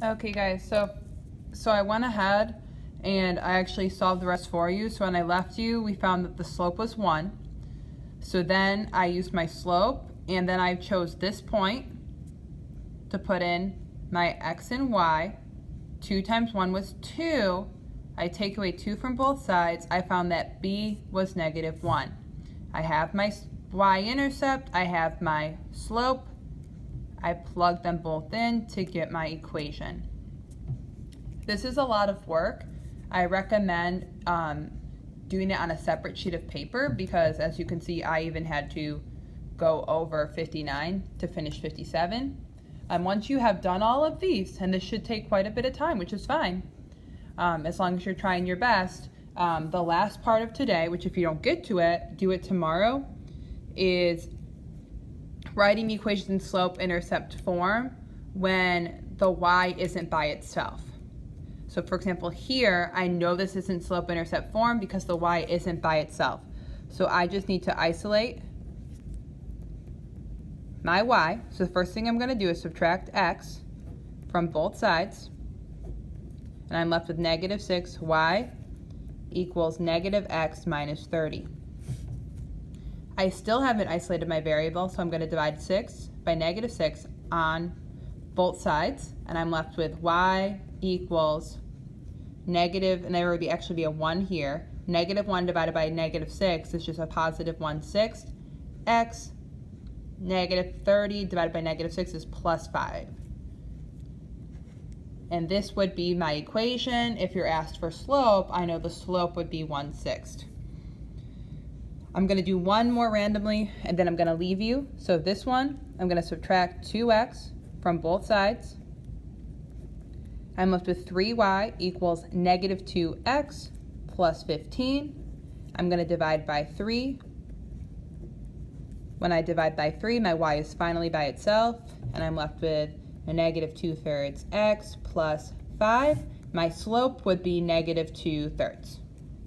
Okay guys, so I went ahead and I actually solved the rest for you. So when I left you, we found that the slope was 1. So then I used my slope, and then I chose this point to put in my x and y. 2 times 1 was 2. I take away 2 from both sides. I found that b was -1. I have my y-intercept, I have my slope. I plug them both in to get my equation. This is a lot of work. I recommend doing it on a separate sheet of paper because, as you can see, I even had to go over 59 to finish 57. Once you have done all of these, and this should take quite a bit of time, which is fine, as long as you're trying your best, the last part of today, which if you don't get to it, do it tomorrow, is writing the equations in slope-intercept form when the y isn't by itself. So for example, here, I know this isn't slope-intercept form because the y isn't by itself. So I just need to isolate my y. So the first thing I'm going to do is subtract x from both sides. And I'm left with -6y equals -x minus 30. I still haven't isolated my variable, so I'm going to divide 6 by -6 on both sides. And I'm left with y equals negative, and there would actually be a 1 here. -1 divided by -6 is just a positive 1/6. X -30 divided by -6 is +5. And this would be my equation. If you're asked for slope, I know the slope would be 1/6. I'm going to do one more randomly, and then I'm going to leave you. So this one, I'm going to subtract 2x from both sides. I'm left with 3y equals -2x plus 15. I'm going to divide by 3. When I divide by 3, my y is finally by itself, and I'm left with a -2/3 x plus 5. My slope would be -2/3.